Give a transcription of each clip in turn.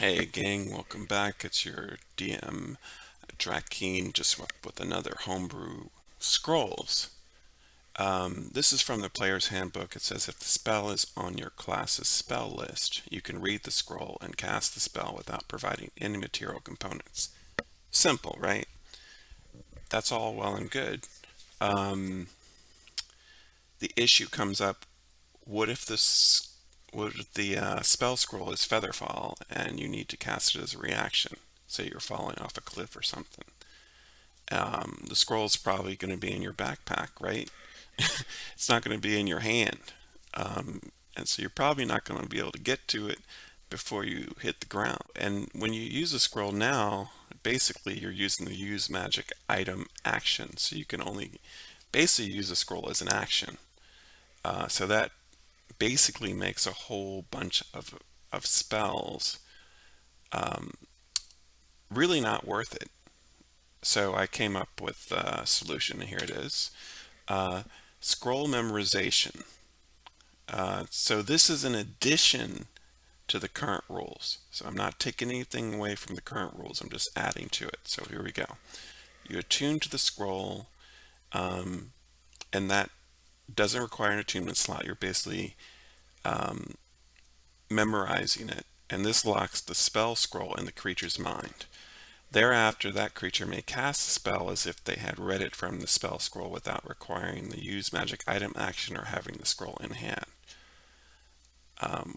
Hey gang, welcome back. It's your DM Drakeen just with another homebrew scrolls. This is from the player's handbook. It says if the spell is on your class's spell list, you can read the scroll and cast the spell without providing any material components. Simple, right? That's all well and good. Um, the issue comes up, what if this what if the spell scroll is Featherfall and you need to cast it as a reaction? Say you're falling off a cliff or something. The scroll's probably going to be in your backpack, right? It's not going to be in your hand. And so you're probably not going to be able to get to it before you hit the ground. And when you use a scroll now, basically you're using the use magic item action. So you can only basically use a scroll as an action. So that basically makes a whole bunch of spells really not worth it. So I came up with a solution. Here it is. Uh, Scroll memorization. So this is an addition to the current rules. So I'm not taking anything away from the current rules. I'm just adding to it. So here we go. You attune to the scroll, and that doesn't require an attunement slot. You're basically memorizing it, and this locks the spell scroll in the creature's mind. Thereafter, that creature may cast the spell as if they had read it from the spell scroll without requiring the use magic item action or having the scroll in hand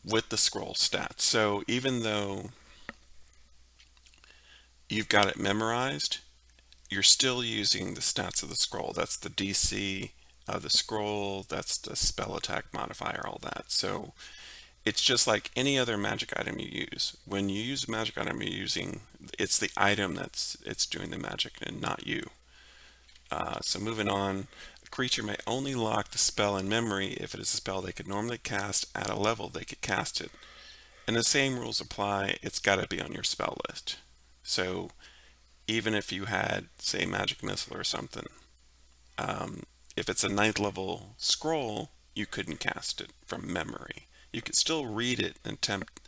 with the scroll stats. So even though you've got it memorized, you're still using the stats of the scroll. That's the DC of the scroll, that's the spell attack modifier, all that. So it's just like any other magic item you use. When you use a magic item, you're using it's the item that's it's doing the magic and not you. So moving on, a creature may only lock the spell in memory if it is a spell they could normally cast at a level they could cast it. And the same rules apply. It's got to be on your spell list. So even if you had, say, magic missile or something, if it's a ninth level scroll, you couldn't cast it from memory. You could still read it and attempt,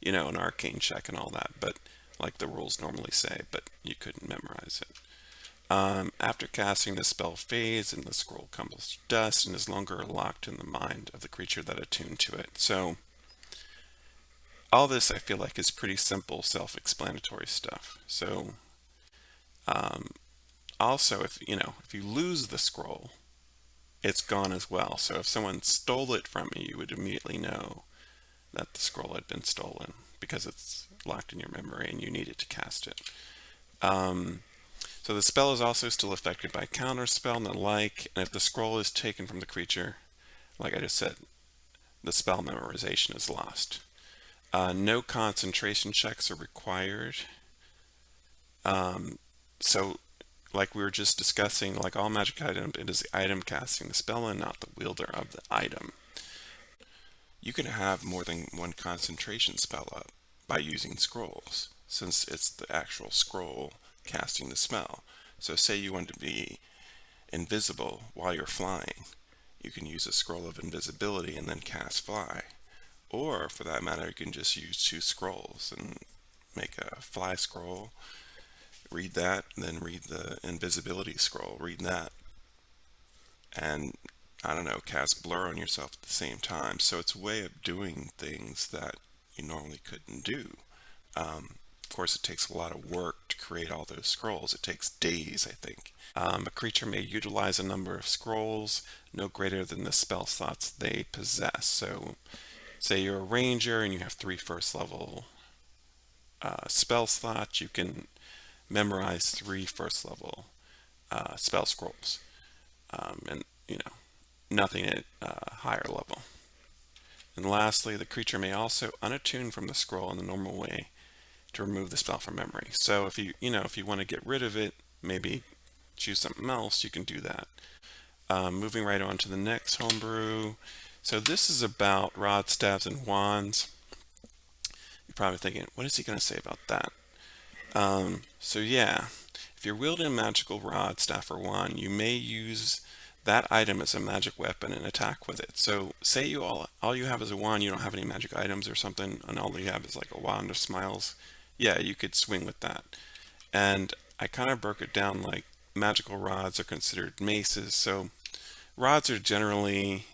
an arcane check and all that, but like the rules normally say, but you couldn't memorize it. After casting, the spell fades and the scroll crumbles to dust and is longer locked in the mind of the creature that attuned to it. So all this I feel like is pretty simple, self-explanatory stuff. So also, if you lose the scroll, it's gone as well. So if someone stole it from you, you would immediately know that the scroll had been stolen because it's locked in your memory and you needed to cast it. So the spell is also still affected by counterspell and the like, and if the scroll is taken from the creature, like I just said, the spell memorization is lost. No concentration checks are required. So, like we were just discussing, like all magic item, it is the item casting the spell and not the wielder of the item. You can have more than one concentration spell up by using scrolls, since it's the actual scroll casting the spell. So say you want to be invisible while you're flying, you can use a scroll of invisibility and then cast fly. Or for that matter, you can just use two scrolls and make a fly scroll, read that, and then read the invisibility scroll, read that, and I don't know, cast blur on yourself at the same time. So it's a way of doing things that you normally couldn't do. Of course, it takes a lot of work to create all those scrolls. It takes days, I think. A creature may utilize a number of scrolls no greater than the spell slots they possess. So, say you're a ranger and you have three first level spell slots, you can memorize three first level spell scrolls, and nothing at higher level. And lastly, the creature may also unattune from the scroll in the normal way to remove the spell from memory. So if you want to get rid of it, maybe choose something else, you can do that. Moving right on to the next homebrew. So this is about rod, staves, and wands. You're probably thinking, what is he going to say about that? So yeah, if you're wielding a magical rod, staff, or wand, you may use that item is a magic weapon and attack with it. So say you all you have is a wand, you don't have any magic items or something, and all you have is like a wand of smiles. Yeah, you could swing with that. And I kind of broke it down like magical rods are considered maces. So rods are generally,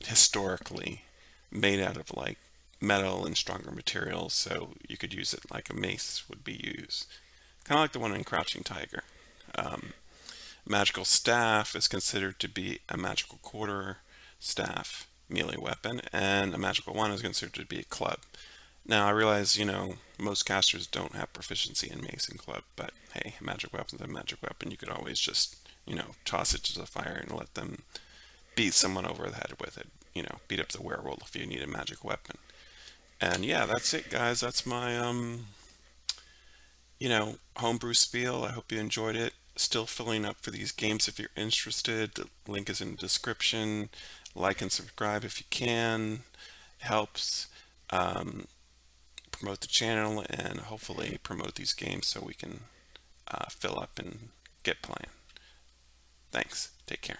historically made out of like metal and stronger materials, so you could use it like a mace would be used. Kind of like the one in Crouching Tiger. Um, Magical staff is considered to be a magical quarter staff melee weapon, and a magical wand is considered to be a club. Now I realize, most casters don't have proficiency in mace and club, but hey, a magic weapon's a magic weapon. You could always just, toss it to the fire and let them beat someone over the head with it. Beat up the werewolf if you need a magic weapon. And yeah, that's it, guys. That's my homebrew spiel. I hope you enjoyed it. Still filling up for these games if you're interested. The link is in the description. Like and subscribe if you can. It helps promote the channel and hopefully promote these games so we can fill up and get playing. Thanks. Take care.